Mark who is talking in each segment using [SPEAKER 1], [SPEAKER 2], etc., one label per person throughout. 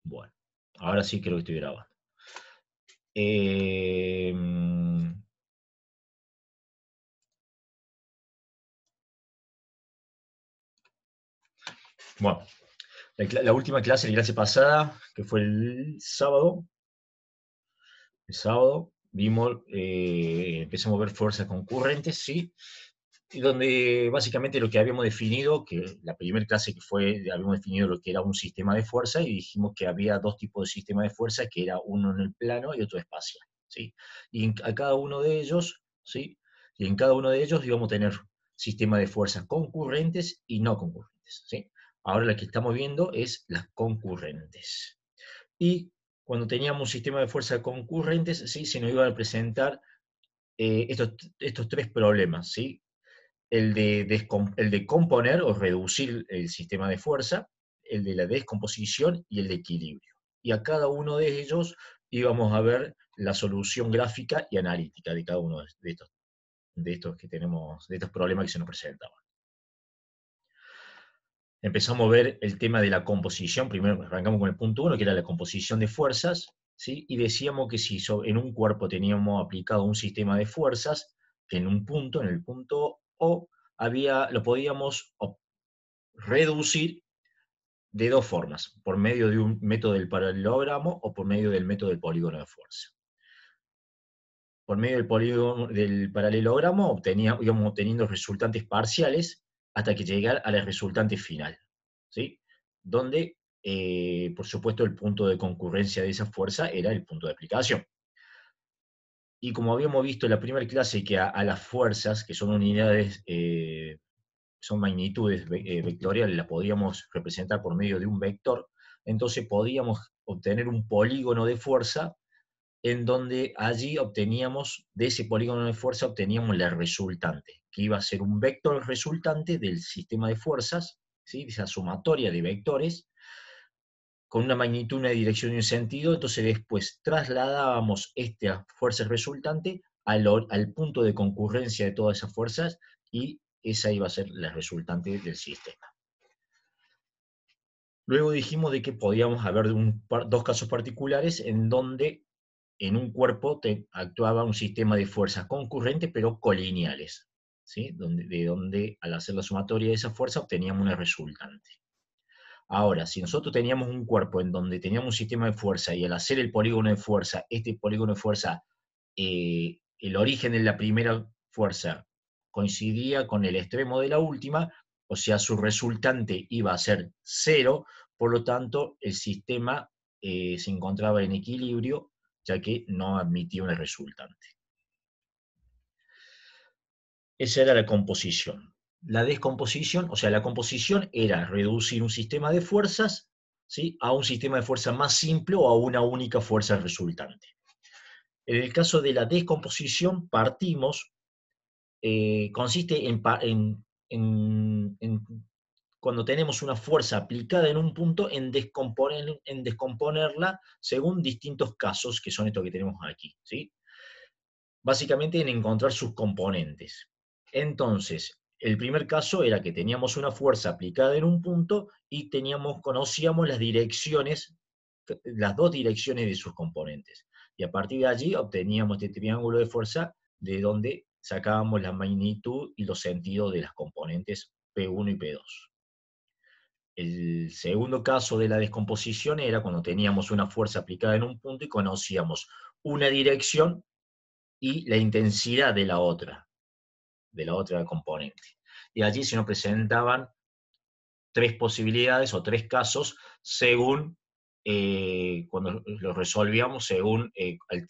[SPEAKER 1] Bueno, ahora sí creo que estoy grabando. Eh, bueno, la última clase, la clase pasada, que fue el sábado vimos, empezamos a ver fuerzas concurrentes, ¿sí? Y donde básicamente lo que habíamos definido, que la primera clase que fue, habíamos definido lo que era un sistema de fuerza y dijimos que había dos tipos de sistema de fuerza, que era uno en el plano y otro espacial, ¿sí? Y a cada uno de ellos, ¿sí? Y en cada uno de ellos íbamos a tener sistemas de fuerzas concurrentes y no concurrentes, ¿sí? Ahora la que estamos viendo es las concurrentes. Y cuando teníamos un sistema de fuerza concurrentes, ¿sí? Se nos iban a presentar estos tres problemas, ¿sí? El de componer o reducir el sistema de fuerza, el de la descomposición y el de equilibrio. Y a cada uno de ellos íbamos a ver la solución gráfica y analítica de cada uno de estos que tenemos, de estos problemas que se nos presentaban. Empezamos a ver el tema de la composición. Primero arrancamos con el punto 1, que era la composición de fuerzas, ¿sí? Y decíamos que si en un cuerpo teníamos aplicado un sistema de fuerzas, que en un punto, en el punto O, lo podíamos reducir de dos formas, por medio de un método del paralelogramo o por medio del método del polígono de fuerza. Por medio del paralelogramo íbamos obteniendo resultantes parciales hasta que llegar a la resultante final, ¿sí? Donde, por supuesto, el punto de concurrencia de esa fuerza era el punto de aplicación. Y como habíamos visto en la primera clase, que a las fuerzas, que son unidades, son magnitudes vectoriales, las podíamos representar por medio de un vector, entonces podíamos obtener un polígono de fuerza en donde allí obteníamos, de ese polígono de fuerza obteníamos la resultante, que iba a ser un vector resultante del sistema de fuerzas, ¿sí? De esa sumatoria de vectores, con una magnitud, una dirección y un sentido. Entonces después trasladábamos esta fuerza resultante al punto de concurrencia de todas esas fuerzas, y esa iba a ser la resultante del sistema. Luego dijimos de que podíamos haber dos casos particulares en donde en un cuerpo actuaba un sistema de fuerzas concurrentes pero colineales, ¿sí? De donde al hacer la sumatoria de esa fuerza obteníamos una resultante. Ahora, si nosotros teníamos un cuerpo en donde teníamos un sistema de fuerza y al hacer el polígono de fuerza, este polígono de fuerza, el origen de la primera fuerza coincidía con el extremo de la última, o sea, su resultante iba a ser cero, por lo tanto, el sistema se encontraba en equilibrio, ya que no admitía una resultante. Esa era la composición. La descomposición, o sea, la composición era reducir un sistema de fuerzas, ¿sí? A un sistema de fuerza más simple o a una única fuerza resultante. En el caso de la descomposición, consiste en cuando tenemos una fuerza aplicada en un punto, en descomponerla según distintos casos, que son estos que tenemos aquí, ¿sí? Básicamente en encontrar sus componentes. Entonces, el primer caso era que teníamos una fuerza aplicada en un punto y conocíamos las dos direcciones de sus componentes. Y a partir de allí obteníamos este triángulo de fuerza, de donde sacábamos la magnitud y los sentidos de las componentes P1 y P2. El segundo caso de la descomposición era cuando teníamos una fuerza aplicada en un punto y conocíamos una dirección y la intensidad de la otra componente. Y allí se nos presentaban tres posibilidades o tres casos según, cuando los resolvíamos, según al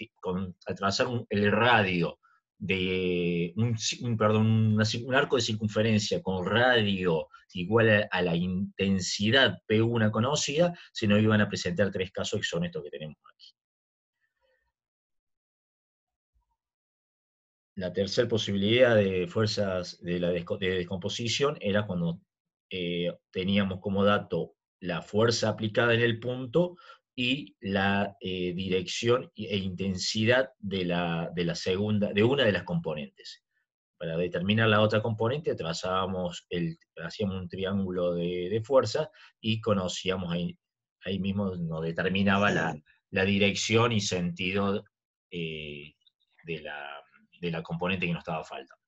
[SPEAKER 1] trazar el radio de un arco de circunferencia con radio igual a la intensidad P1 conocida, se nos iban a presentar tres casos que son estos que tenemos aquí. La tercera posibilidad de fuerzas de descomposición era cuando teníamos como dato la fuerza aplicada en el punto y la dirección e intensidad de una de las componentes. Para determinar la otra componente hacíamos un triángulo de fuerza y conocíamos ahí ahí mismo nos determinaba la dirección y sentido de la componente que nos estaba faltando.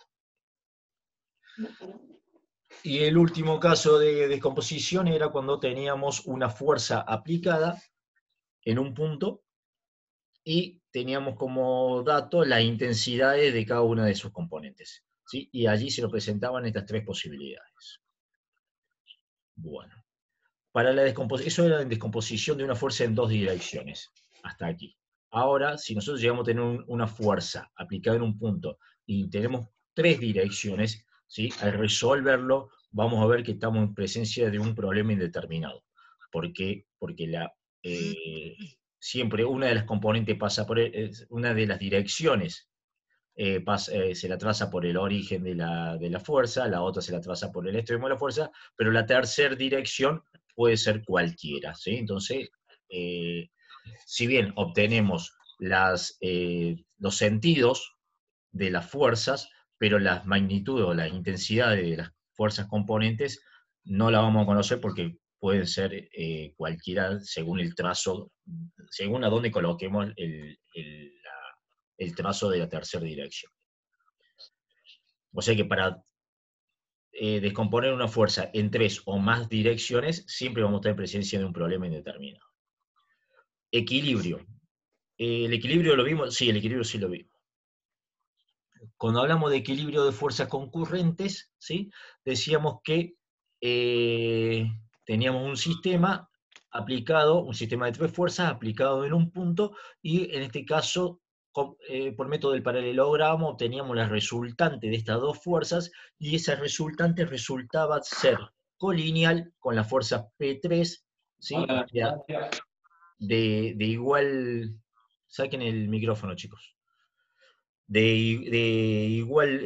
[SPEAKER 1] Y el último caso de descomposición era cuando teníamos una fuerza aplicada en un punto y teníamos como dato las intensidades de cada una de sus componentes, ¿sí? Y allí se nos presentaban estas tres posibilidades. Bueno, para la descomposición, eso era en descomposición de una fuerza en dos direcciones, hasta aquí. Ahora, si nosotros llegamos a tener una fuerza aplicada en un punto y tenemos tres direcciones, ¿sí? Al resolverlo, vamos a ver que estamos en presencia de un problema indeterminado. ¿Por qué? Porque siempre una de las componentes pasa por una de las direcciones se la traza por el origen de la fuerza, la otra se la traza por el extremo de la fuerza, pero la tercera dirección puede ser cualquiera, ¿sí? Entonces, si bien obtenemos los sentidos de las fuerzas, pero las magnitudes o las intensidades de las fuerzas componentes no la vamos a conocer porque pueden ser cualquiera según el trazo, según a dónde coloquemos el trazo de la tercera dirección. O sea que para descomponer una fuerza en tres o más direcciones, siempre vamos a estar en presencia de un problema indeterminado. Equilibrio. ¿El equilibrio lo vimos? Sí, el equilibrio sí lo vimos. Cuando hablamos de equilibrio de fuerzas concurrentes, ¿sí? Decíamos que teníamos un sistema aplicado, un sistema de tres fuerzas aplicado en un punto, y en este caso, por método del paralelogramo, obteníamos la resultante de estas dos fuerzas, y esa resultante resultaba ser colineal con la fuerza P3, ¿sí? De igual... Saquen el micrófono, chicos. De igual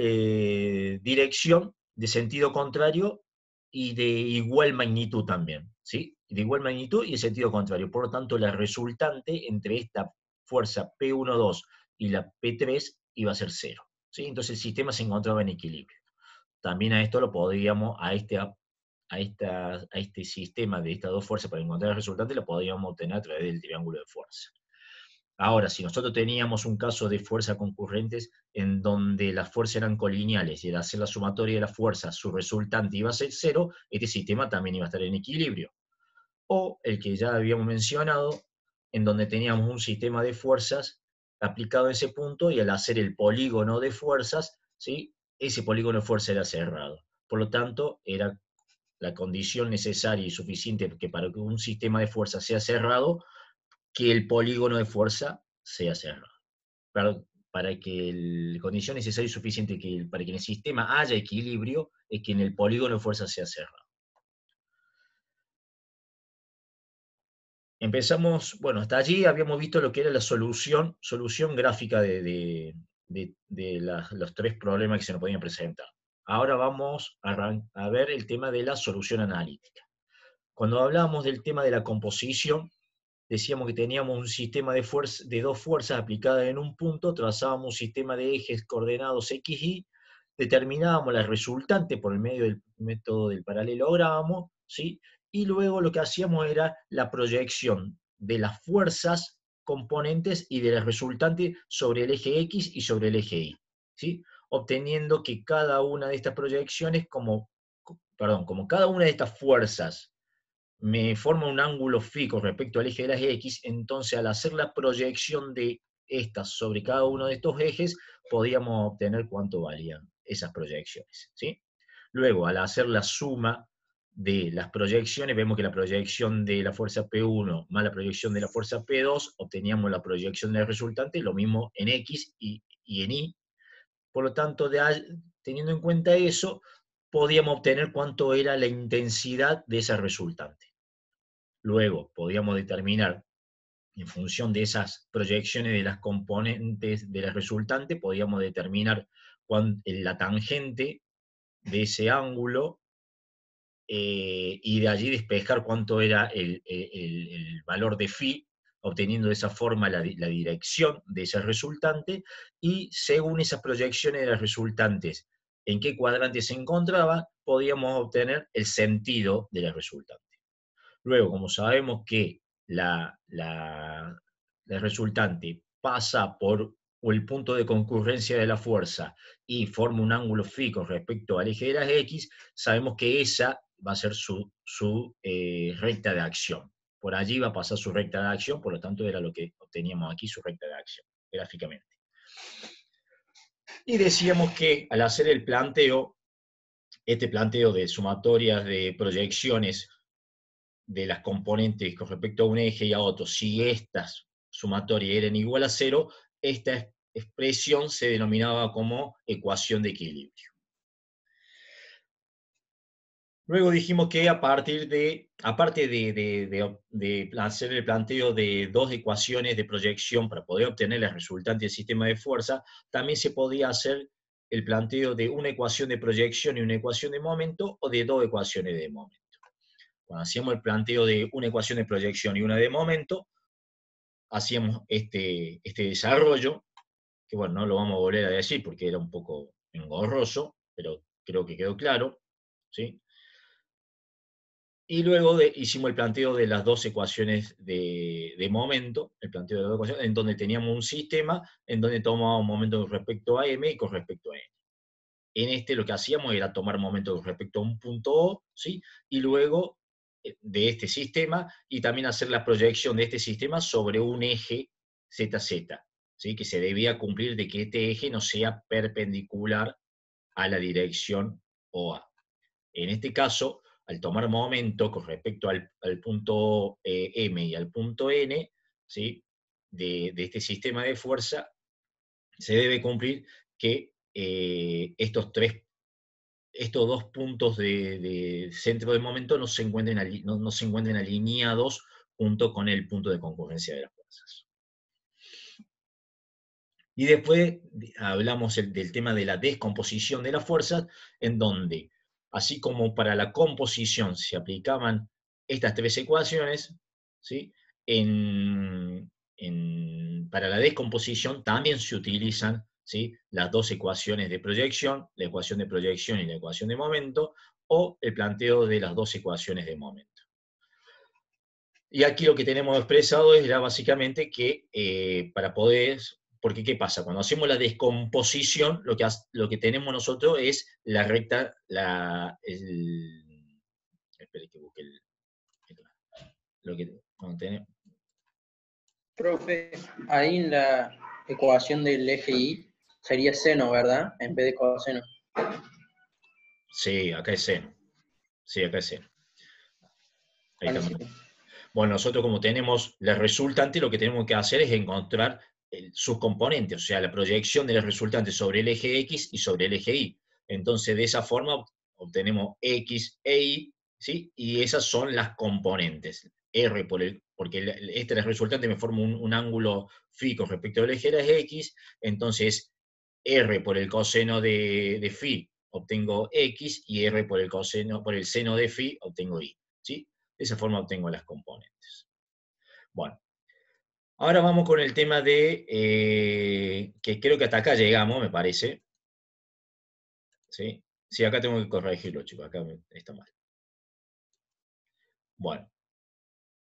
[SPEAKER 1] dirección, de sentido contrario y de igual magnitud también, ¿sí? De igual magnitud y de sentido contrario. Por lo tanto, la resultante entre esta fuerza P12 y la P3 iba a ser 0, ¿sí? Entonces el sistema se encontraba en equilibrio. También a esto lo podríamos, a este sistema de estas dos fuerzas para encontrar el resultante, lo podríamos obtener a través del triángulo de fuerza. Ahora, si nosotros teníamos un caso de fuerzas concurrentes en donde las fuerzas eran colineales y al hacer la sumatoria de las fuerzas su resultante iba a ser 0, este sistema también iba a estar en equilibrio. O el que ya habíamos mencionado, en donde teníamos un sistema de fuerzas aplicado en ese punto y al hacer el polígono de fuerzas, ¿sí? Ese polígono de fuerza era cerrado. Por lo tanto, era la condición necesaria y suficiente que para que un sistema de fuerzas sea cerrado, que el polígono de fuerza sea cerrado. Para que la condición necesaria y suficiente para que en el sistema haya equilibrio es que en el polígono de fuerza sea cerrado. Empezamos, bueno, hasta allí habíamos visto lo que era la solución gráfica de los tres problemas que se nos podían presentar. Ahora vamos a ver el tema de la solución analítica. Cuando hablábamos del tema de la composición, decíamos que teníamos un sistema de dos fuerzas aplicadas en un punto, trazábamos un sistema de ejes coordenados X, Y, determinábamos la resultante por el medio del método del paralelogramo, ¿sí? Y luego lo que hacíamos era la proyección de las fuerzas componentes y de la resultante sobre el eje X y sobre el eje Y, ¿sí? Obteniendo que cada una de estas proyecciones, como cada una de estas fuerzas me forma un ángulo phi con respecto al eje de las X, entonces al hacer la proyección de estas sobre cada uno de estos ejes, podíamos obtener cuánto valían esas proyecciones, ¿sí? Luego, al hacer la suma de las proyecciones, vemos que la proyección de la fuerza P1 más la proyección de la fuerza P2, obteníamos la proyección del resultante, lo mismo en X y en Y. Por lo tanto, teniendo en cuenta eso, podíamos obtener cuánto era la intensidad de esa resultante. Luego podíamos determinar, en función de esas proyecciones de las componentes de la resultante, podíamos determinar la tangente de ese ángulo y de allí despejar cuánto era el valor de phi, obteniendo de esa forma la dirección de ese resultante, y según esas proyecciones de las resultantes, en qué cuadrante se encontraba, podíamos obtener el sentido de la resultante. Luego, como sabemos que la resultante pasa por el punto de concurrencia de la fuerza y forma un ángulo phi con respecto al eje de las X, sabemos que esa va a ser su recta de acción. Por allí va a pasar su recta de acción, por lo tanto era lo que obteníamos aquí, su recta de acción, gráficamente. Y decíamos que al hacer el planteo, este planteo de sumatorias de proyecciones de las componentes con respecto a un eje y a otro, si estas sumatorias eran igual a cero, esta expresión se denominaba como ecuación de equilibrio. Luego dijimos que aparte de hacer el planteo de dos ecuaciones de proyección para poder obtener la resultante del sistema de fuerza, también se podía hacer el planteo de una ecuación de proyección y una ecuación de momento, o de dos ecuaciones de momento. Cuando hacíamos el planteo de una ecuación de proyección y una de momento, hacíamos este desarrollo, que bueno, no lo vamos a volver a decir porque era un poco engorroso, pero creo que quedó claro, ¿sí? Y luego hicimos el planteo de las dos ecuaciones de momento, el planteo de las dos ecuaciones, en donde teníamos un sistema en donde tomábamos momento con respecto a m y con respecto a n. En este lo que hacíamos era tomar momento con respecto a un punto O, ¿sí? Y luego de este sistema, y también hacer la proyección de este sistema sobre un eje ZZ, ¿sí? Que se debía cumplir de que este eje no sea perpendicular a la dirección OA. En este caso, al tomar momento con respecto al punto M y al punto N, ¿sí? de este sistema de fuerza, se debe cumplir que estos dos puntos de centro de momento no se encuentren alineados junto con el punto de concurrencia de las fuerzas. Y después hablamos del tema de la descomposición de las fuerzas, en donde, así como para la composición se aplicaban estas tres ecuaciones, ¿sí? Para la descomposición también se utilizan, ¿sí? Las dos ecuaciones de proyección, la ecuación de proyección y la ecuación de momento, o el planteo de las dos ecuaciones de momento. Y aquí lo que tenemos expresado es básicamente que para poder, porque ¿qué pasa? Cuando hacemos la descomposición, lo que tenemos nosotros es la recta, espere que busque lo que tenemos.
[SPEAKER 2] Profe, ahí en la ecuación del eje Y sería seno, ¿verdad? En vez de coseno.
[SPEAKER 1] Sí, acá es seno. Sí, acá es seno. Ahí
[SPEAKER 2] Vale, sí.
[SPEAKER 1] está. Bueno, nosotros como tenemos la resultante, lo que tenemos que hacer es encontrar sus componentes, o sea, la proyección de la resultante sobre el eje X y sobre el eje Y. Entonces, de esa forma obtenemos X e Y, ¿sí? Y esas son las componentes. R porque la resultante me forma un ángulo phi con respecto al eje de las X, entonces R por el coseno de phi obtengo X, y R por el seno de phi obtengo Y, ¿sí? De esa forma obtengo las componentes. Bueno, ahora vamos con el tema que creo que hasta acá llegamos, me parece. ¿Sí? Sí, acá tengo que corregirlo, chicos, acá está mal. Bueno,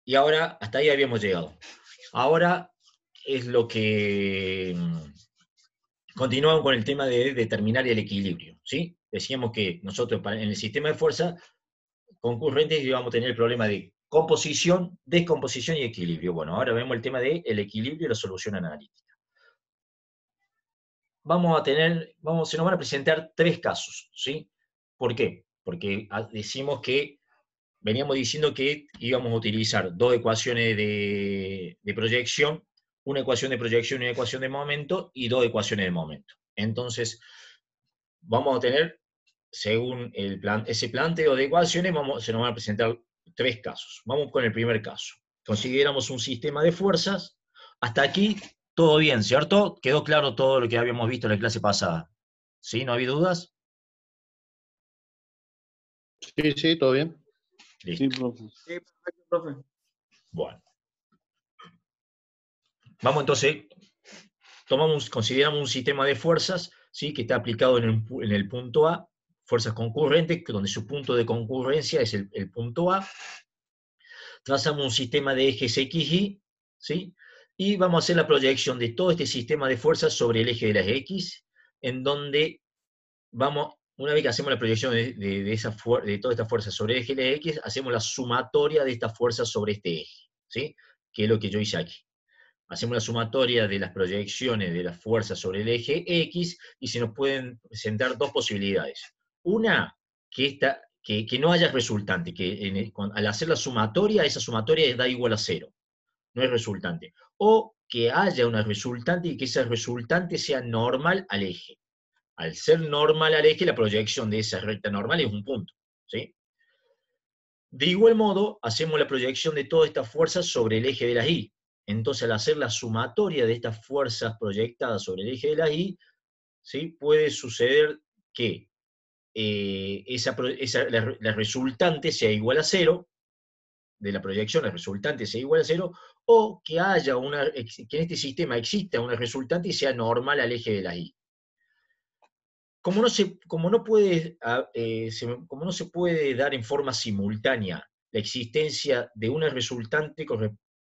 [SPEAKER 1] y ahora, hasta ahí habíamos llegado. Ahora es lo que... Continuamos con el tema de determinar el equilibrio, ¿sí? Decíamos que nosotros en el sistema de fuerza concurrentes íbamos a tener el problema de composición, descomposición y equilibrio. Bueno, ahora vemos el tema del equilibrio y la solución analítica. Se nos van a presentar tres casos, ¿sí? ¿Por qué? Porque veníamos diciendo que íbamos a utilizar dos ecuaciones de proyección, una ecuación de proyección y una ecuación de momento, y dos ecuaciones de momento. Entonces, vamos a tener, según ese planteo de ecuaciones, se nos van a presentar tres casos. Vamos con el primer caso. Consideramos un sistema de fuerzas. Hasta aquí, todo bien, ¿cierto? Quedó claro todo lo que habíamos visto en la clase pasada. ¿Sí? ¿No había dudas?
[SPEAKER 3] Sí, todo bien.
[SPEAKER 1] Listo.
[SPEAKER 3] Sí, profe.
[SPEAKER 2] Sí, perfecto, profe.
[SPEAKER 1] Bueno. Vamos entonces, consideramos un sistema de fuerzas, ¿sí? Que está aplicado en el punto A, fuerzas concurrentes, donde su punto de concurrencia es el punto A. trazamos un sistema de ejes XY, ¿sí? Y vamos a hacer la proyección de todo este sistema de fuerzas sobre el eje de las X, en donde vamos, una vez que hacemos la proyección de toda esta fuerza sobre el eje de las X, hacemos la sumatoria de estas fuerzas sobre este eje, ¿sí? Que es lo que yo hice aquí. Hacemos la sumatoria de las proyecciones de las fuerzas sobre el eje X, y se nos pueden presentar dos posibilidades. Una, que no haya resultante, que al hacer la sumatoria, esa sumatoria da igual a 0, no es resultante. O que haya una resultante y que esa resultante sea normal al eje. Al ser normal al eje, la proyección de esa recta normal es un punto, ¿sí? De igual modo, hacemos la proyección de todas estas fuerzas sobre el eje de las Y. Entonces, al hacer la sumatoria de estas fuerzas proyectadas sobre el eje de las Y, ¿sí? Puede suceder que la resultante sea igual a 0, de la proyección, la resultante sea igual a 0, o que que en este sistema exista una resultante y sea normal al eje de las Y. Como no se puede dar en forma simultánea la existencia de una resultante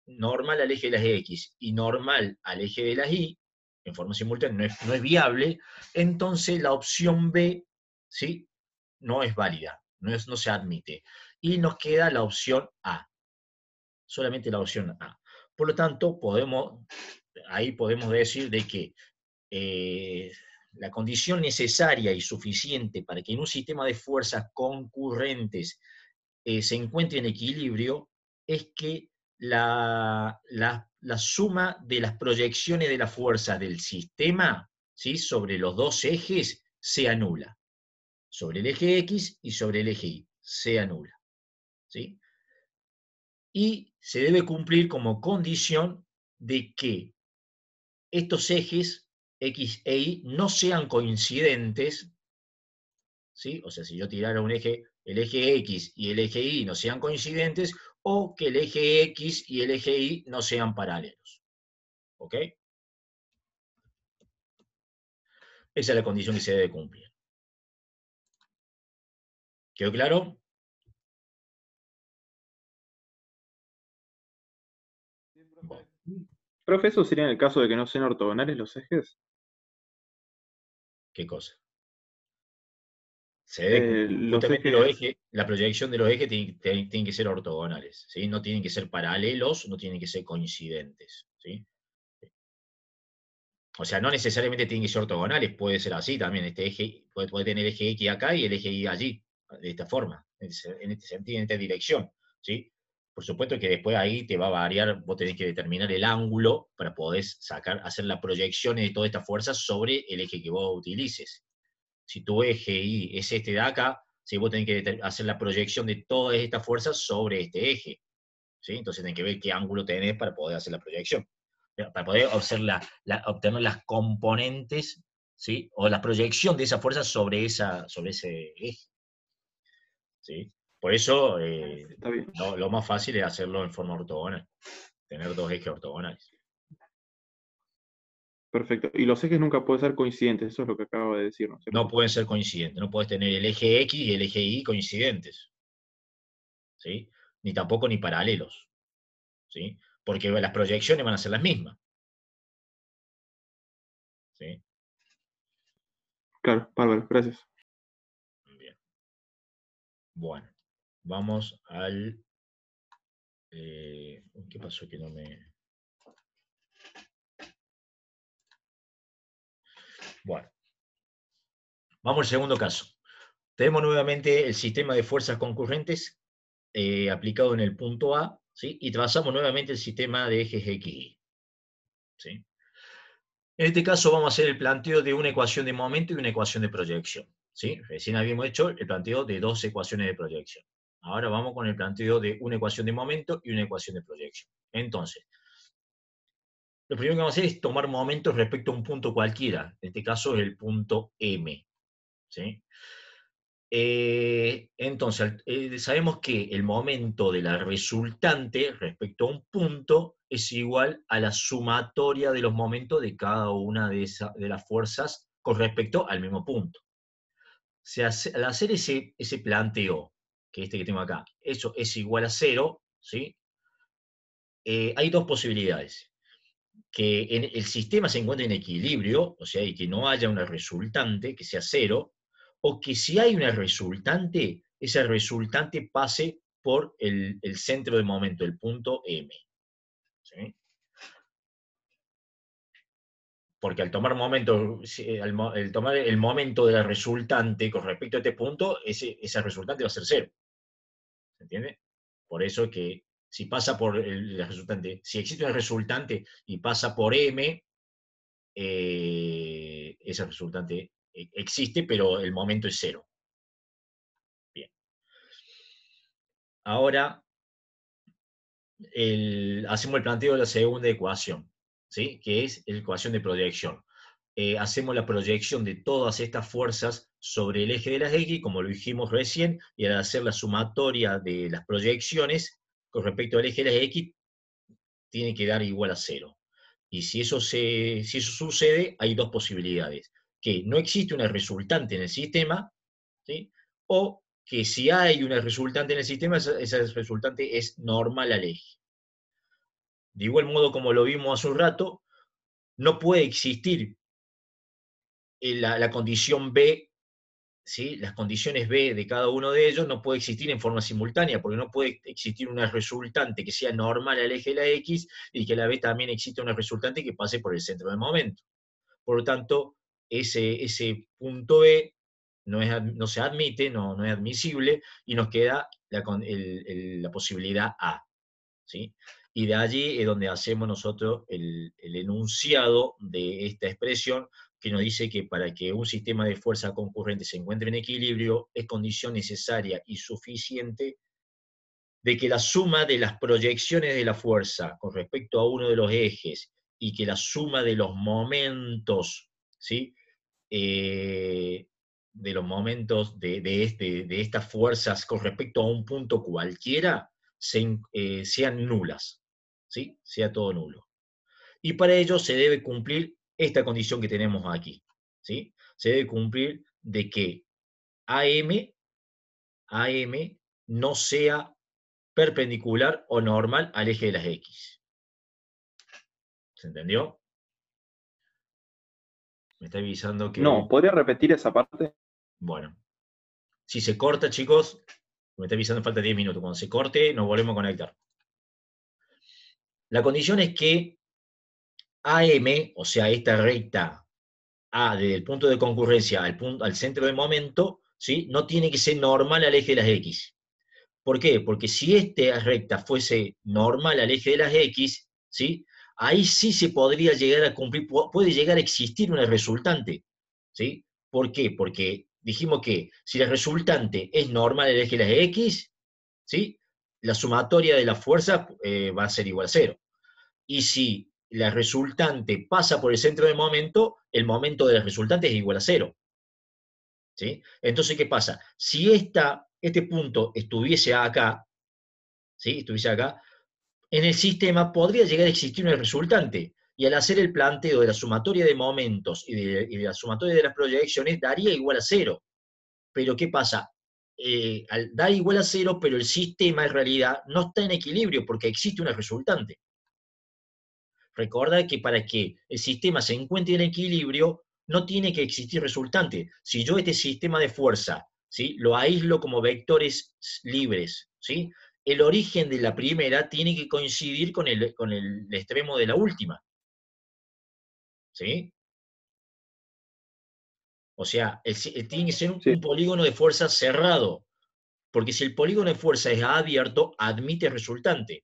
[SPEAKER 1] normal al eje de las X y normal al eje de las Y, en forma simultánea no es viable, entonces la opción B, ¿sí?, no es válida, no se admite. Y nos queda la opción A, solamente la opción A. Por lo tanto, ahí podemos decir de que la condición necesaria y suficiente para que en un sistema de fuerzas concurrentes se encuentre en equilibrio es que la suma de las proyecciones de la fuerza del sistema, ¿sí?, sobre los dos ejes sea nula. Sobre el eje X y sobre el eje Y sea nula, ¿sí? Y se debe cumplir como condición de que estos ejes X e Y no sean coincidentes, ¿sí? O sea, si yo tirara el eje X y el eje Y no sean coincidentes, o que el eje X y el eje Y no sean paralelos. ¿Ok? Esa es la condición que se debe cumplir. ¿Quedó claro? Bueno.
[SPEAKER 4] Profe, ¿eso sería en el caso de que no sean ortogonales los ejes?
[SPEAKER 1] ¿Qué cosa? Se debe,
[SPEAKER 4] Los
[SPEAKER 1] justamente
[SPEAKER 4] ejes,
[SPEAKER 1] la proyección de los ejes tienen que ser ortogonales, ¿sí? No tienen que ser paralelos, no tienen que ser coincidentes, ¿sí? O sea, no necesariamente tienen que ser ortogonales, puede ser así también. Este eje puede tener eje X acá y el eje Y allí, de esta forma, en este sentido, en esta dirección, ¿sí? Por supuesto que después ahí te va a variar, vos tenés que determinar el ángulo para poder hacer la proyección de toda esta fuerza sobre el eje que vos utilices. Si tu eje Y es este de acá, ¿sí?, vos tenés que hacer la proyección de todas estas fuerzas sobre este eje, ¿sí? Entonces tenés que ver qué ángulo tenés para poder hacer la proyección, para poder obtener las componentes, ¿sí?, o la proyección de esa fuerza sobre ese eje, ¿sí? Por eso
[SPEAKER 4] está bien.
[SPEAKER 1] lo más fácil es hacerlo en forma ortogonal, tener dos ejes ortogonales.
[SPEAKER 4] Perfecto. Y los ejes nunca pueden ser coincidentes, eso es lo que acabo de decir, ¿no?
[SPEAKER 1] No pueden ser coincidentes, no puedes tener el eje X y el eje Y coincidentes, ¿sí? Ni tampoco ni paralelos, ¿sí? Porque las proyecciones van a ser las mismas, ¿sí?
[SPEAKER 4] Claro, bárbaro, gracias.
[SPEAKER 1] Bien. Bueno, vamos al... ¿qué pasó que no me...? Bueno, vamos al segundo caso. Tenemos nuevamente el sistema de fuerzas concurrentes aplicado en el punto A, ¿sí? Y trazamos nuevamente el sistema de ejes XY, ¿sí? En este caso vamos a hacer el planteo de una ecuación de momento y una ecuación de proyección, ¿sí? Recién habíamos hecho el planteo de dos ecuaciones de proyección. Ahora vamos con el planteo de una ecuación de momento y una ecuación de proyección. Entonces, lo primero que vamos a hacer es tomar momentos respecto a un punto cualquiera. En este caso es el punto M, ¿sí? Entonces, sabemos que el momento de la resultante respecto a un punto es igual a la sumatoria de los momentos de cada una de las fuerzas con respecto al mismo punto. Al hacer ese planteo, que que tengo acá, eso es igual a 0, ¿sí? hay dos posibilidades. Que el sistema se encuentre en equilibrio, o sea, y que no haya una resultante, que sea cero, o que si hay una resultante, esa resultante pase por el centro de momento, el punto M. ¿Sí? Porque al tomar tomar el momento de la resultante con respecto a este punto, esa resultante va a ser cero. ¿Se entiende? Por eso que si pasa por la resultante, si existe una resultante y pasa por M, ese resultante existe, pero el momento es cero. Bien. Ahora hacemos el planteo de la segunda ecuación, ¿sí? Que es la ecuación de proyección. Hacemos la proyección de todas estas fuerzas sobre el eje de las X, como lo dijimos recién, y al hacer la sumatoria de las proyecciones con respecto al eje de las X, tiene que dar igual a cero. Y si eso sucede, hay dos posibilidades. Que no existe una resultante en el sistema, ¿sí? O que si hay una resultante en el sistema, esa resultante es normal al eje. De igual modo, como lo vimos hace un rato, no puede existir la condición B, ¿sí? Las condiciones B de cada uno de ellos no puede existir en forma simultánea, porque no puede existir una resultante que sea normal al eje de la X y que a la vez también exista una resultante que pase por el centro del momento. Por lo tanto, ese punto B no se admite, no es admisible, y nos queda la posibilidad A. ¿Sí? Y de allí es donde hacemos nosotros el enunciado de esta expresión, que nos dice que para que un sistema de fuerza concurrente se encuentre en equilibrio, es condición necesaria y suficiente de que la suma de las proyecciones de la fuerza con respecto a uno de los ejes y que la suma de los momentos, ¿sí? De los momentos de estas fuerzas con respecto a un punto cualquiera sean nulas, ¿sí? Sea todo nulo. Y para ello se debe cumplir esta condición que tenemos aquí, ¿sí? Se debe cumplir de que AM no sea perpendicular o normal al eje de las X. ¿Se entendió? Me está avisando que...
[SPEAKER 4] No, ¿podría repetir esa parte?
[SPEAKER 1] Bueno. Si se corta, chicos, me está avisando falta 10 minutos. Cuando se corte, nos volvemos a conectar. La condición es que AM, o sea, esta recta A desde el punto de concurrencia al centro de momento, ¿sí? No tiene que ser normal al eje de las X. ¿Por qué? Porque si esta recta fuese normal al eje de las X, ¿sí? Ahí sí se podría llegar a cumplir, puede llegar a existir una resultante, ¿sí? ¿Por qué? Porque dijimos que si la resultante es normal al eje de las X, ¿sí? La sumatoria de la fuerza va a ser igual a cero. Y si la resultante pasa por el centro del momento, el momento de la resultante es igual a cero. ¿Sí? Entonces, ¿qué pasa? Si este punto estuviese acá, ¿sí? Estuviese acá, en el sistema podría llegar a existir una resultante. Y al hacer el planteo de la sumatoria de momentos y de la sumatoria de las proyecciones, daría igual a cero. Pero ¿qué pasa? Da igual a cero, pero el sistema en realidad no está en equilibrio porque existe una resultante. Recuerda que para que el sistema se encuentre en equilibrio, no tiene que existir resultante. Si yo este sistema de fuerza, ¿sí? Lo aíslo como vectores libres, ¿sí? El origen de la primera tiene que coincidir con el extremo de la última. ¿Sí? O sea, tiene que ser un polígono de fuerza cerrado, porque si el polígono de fuerza es abierto, admite resultante.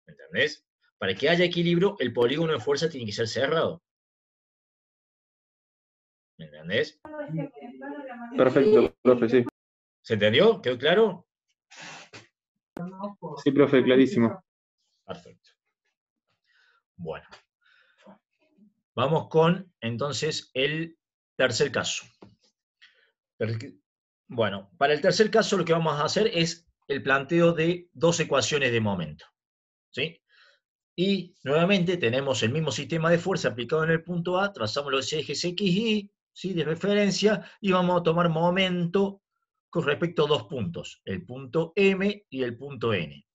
[SPEAKER 1] ¿Entendés? Para que haya equilibrio, el polígono de fuerza tiene que ser cerrado. ¿Me entendés?
[SPEAKER 4] Perfecto, profe, sí.
[SPEAKER 1] ¿Se entendió? ¿Quedó claro?
[SPEAKER 4] Sí, profe, clarísimo.
[SPEAKER 1] Perfecto. Bueno. Vamos con, entonces, el tercer caso. Bueno, para el tercer caso lo que vamos a hacer es el planteo de dos ecuaciones de momento. ¿Sí? Y nuevamente tenemos el mismo sistema de fuerza aplicado en el punto A, trazamos los ejes X y Y, ¿sí? De referencia, y vamos a tomar momento con respecto a dos puntos, el punto M y el punto N.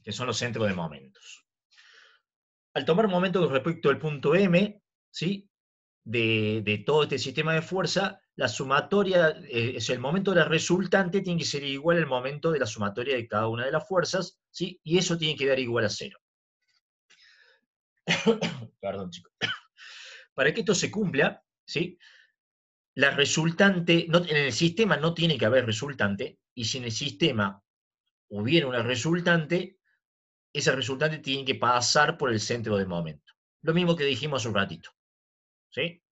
[SPEAKER 1] que son los centros de momentos. Al tomar momento con respecto al punto M, ¿sí?, de todo este sistema de fuerza, la sumatoria, el momento de la resultante tiene que ser igual al momento de la sumatoria de cada una de las fuerzas, ¿sí?, y eso tiene que dar igual a 0. Perdón, chicos. Para que esto se cumpla, ¿sí?, la resultante, en el sistema no tiene que haber resultante, y si en el sistema hubiera una resultante, esa resultante tiene que pasar por el centro de momento. Lo mismo que dijimos hace un ratito. ¿Sí?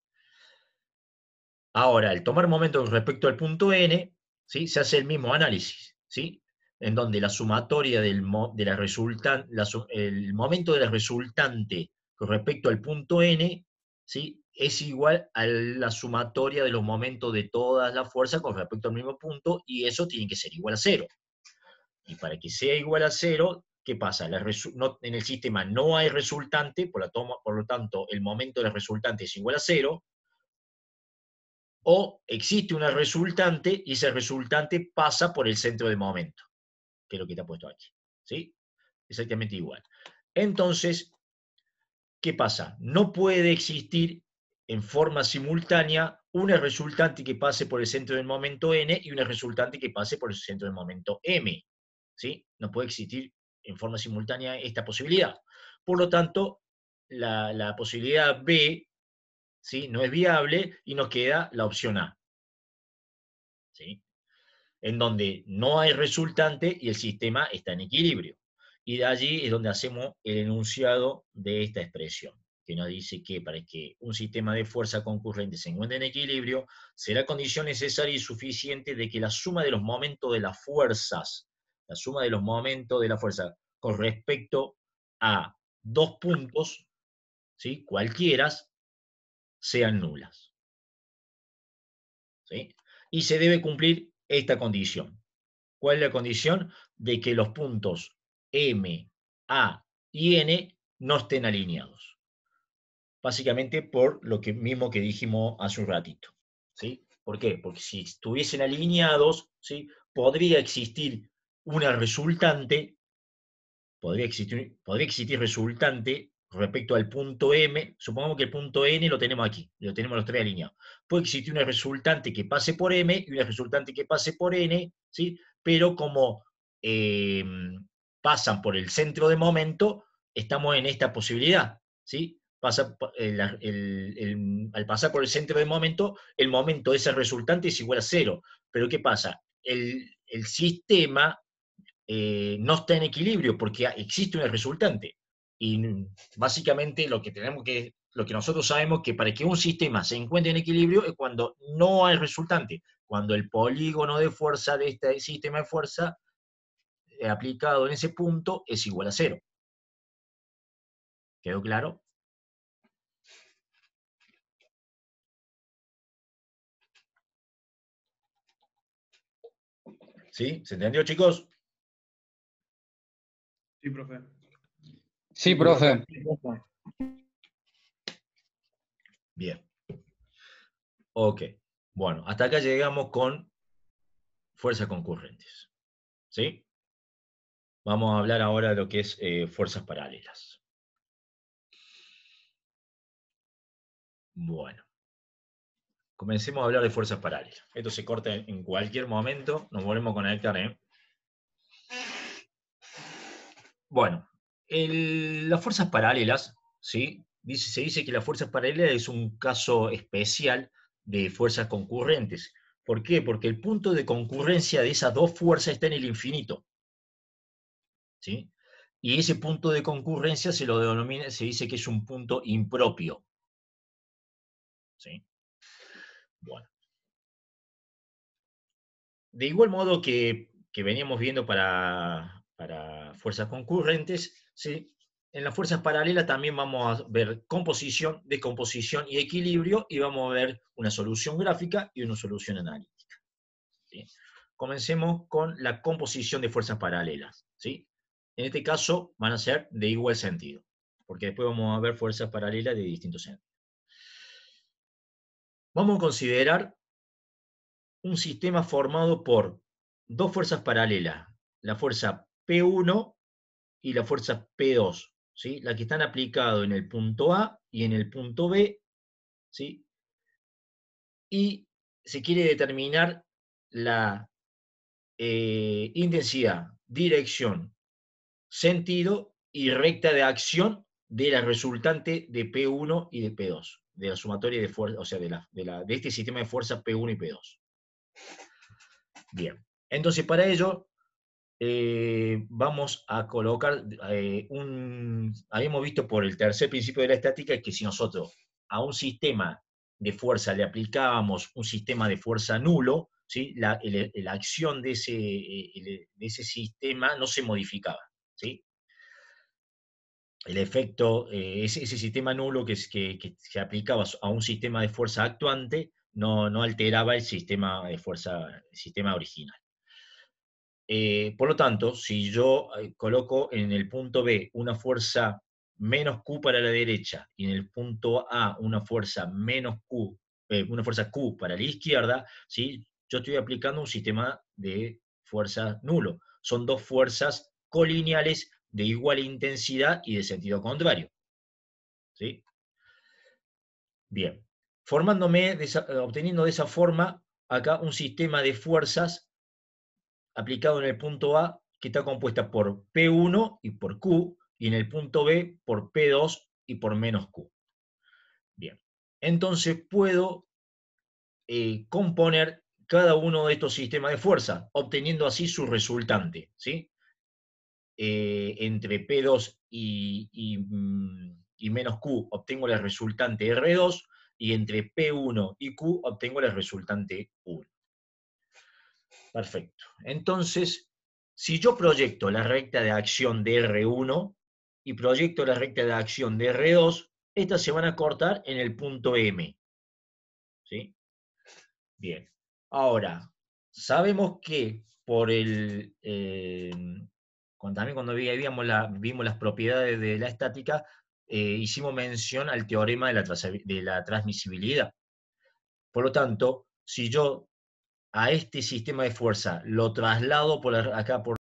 [SPEAKER 1] Ahora, al tomar momento con respecto al punto N, ¿sí?, se hace el mismo análisis, ¿sí?, en donde la sumatoria de la resultante, el momento de la resultante con respecto al punto N, ¿sí?, es igual a la sumatoria de los momentos de todas las fuerzas con respecto al mismo punto, y eso tiene que ser igual a 0. Y para que sea igual a 0, ¿qué pasa? En el sistema no hay resultante, por lo tanto, el momento de la resultante es igual a 0, o existe una resultante y ese resultante pasa por el centro de momento, que es lo que está puesto aquí. ¿Sí? Exactamente igual. Entonces, ¿qué pasa? No puede existir en forma simultánea una resultante que pase por el centro del momento n y una resultante que pase por el centro del momento m. ¿Sí? No puede existir en forma simultánea esta posibilidad. Por lo tanto, la posibilidad B, ¿sí?, no es viable y nos queda la opción A, ¿sí?, en donde no hay resultante y el sistema está en equilibrio. Y de allí es donde hacemos el enunciado de esta expresión, que nos dice que para que un sistema de fuerza concurrente se encuentre en equilibrio, será condición necesaria y suficiente de que la suma de los momentos de las fuerzas, la suma de los momentos de la fuerza con respecto a dos puntos, ¿sí?, cualquiera, sean nulas. ¿Sí? Y se debe cumplir esta condición. ¿Cuál es la condición? De que los puntos M, A y N no estén alineados. Básicamente por lo mismo que dijimos hace un ratito. ¿Sí? ¿Por qué? Porque si estuviesen alineados, ¿sí?, podría existir una resultante, podría existir resultante respecto al punto M. Supongamos que el punto N lo tenemos aquí, lo tenemos los tres alineados. Puede existir una resultante que pase por M y una resultante que pase por N, ¿sí?, pero como pasan por el centro de momento, estamos en esta posibilidad, ¿sí? Al pasar por el centro de momento, el momento de ese resultante es igual a 0. Pero ¿qué pasa? El sistema no está en equilibrio porque existe una resultante. Y básicamente lo que nosotros sabemos que para que un sistema se encuentre en equilibrio es cuando no hay resultante, cuando el polígono de fuerza de este sistema de fuerza aplicado en ese punto es igual a 0. ¿Quedó claro? ¿Sí? ¿Se entendió, chicos?
[SPEAKER 3] Sí, profe.
[SPEAKER 2] Sí, profe.
[SPEAKER 1] Bien. Ok. Bueno, hasta acá llegamos con fuerzas concurrentes. ¿Sí? Vamos a hablar ahora de lo que es fuerzas paralelas. Bueno. Comencemos a hablar de fuerzas paralelas. Esto se corta en cualquier momento. Nos volvemos a conectar, ¿eh? Bueno. Las fuerzas paralelas, ¿sí? Se dice que las fuerzas paralelas es un caso especial de fuerzas concurrentes. ¿Por qué? Porque el punto de concurrencia de esas dos fuerzas está en el infinito. ¿Sí? Y ese punto de concurrencia se dice que es un punto impropio. ¿Sí? Bueno. De igual modo que veníamos viendo para fuerzas concurrentes, ¿sí?, en las fuerzas paralelas también vamos a ver composición, descomposición y equilibrio, y vamos a ver una solución gráfica y una solución analítica. ¿Sí? Comencemos con la composición de fuerzas paralelas. ¿Sí? En este caso van a ser de igual sentido, porque después vamos a ver fuerzas paralelas de distintos sentidos. Vamos a considerar un sistema formado por dos fuerzas paralelas, la fuerza P1 y la fuerza P2, ¿sí? La que están aplicados en el punto A y en el punto B, ¿sí? Y se quiere determinar la intensidad, dirección, sentido y recta de acción de la resultante de P1 y de P2, de la sumatoria de fuerza, o sea, de este sistema de fuerzas P1 y P2. Bien, entonces para ello vamos a colocar habíamos visto por el tercer principio de la estática que si nosotros a un sistema de fuerza le aplicábamos un sistema de fuerza nulo, ¿sí? la acción de ese sistema no se modificaba, ¿sí? El efecto, ese sistema nulo que se aplicaba a un sistema de fuerza actuante no alteraba el sistema de fuerza, el sistema original. Por lo tanto, si yo coloco en el punto B una fuerza menos Q para la derecha y en el punto A una fuerza menos Q, una fuerza Q para la izquierda, ¿sí? Yo estoy aplicando un sistema de fuerza nulo. Son dos fuerzas colineales de igual intensidad y de sentido contrario, ¿sí? Bien, obteniendo de esa forma acá un sistema de fuerzas aplicado en el punto A, que está compuesta por P1 y por Q, y en el punto B por P2 y por menos Q. Bien, entonces puedo componer cada uno de estos sistemas de fuerza, obteniendo así su resultante, ¿sí? Entre P2 y menos Q obtengo la resultante R2, y entre P1 y Q obtengo la resultante 1. Perfecto. Entonces, si yo proyecto la recta de acción de R1 y proyecto la recta de acción de R2, estas se van a cortar en el punto M. ¿Sí? Bien. Ahora, sabemos que por también cuando vimos las propiedades de la estática, hicimos mención al teorema de la transmisibilidad. Por lo tanto, si yo a este sistema de fuerza lo traslado acá por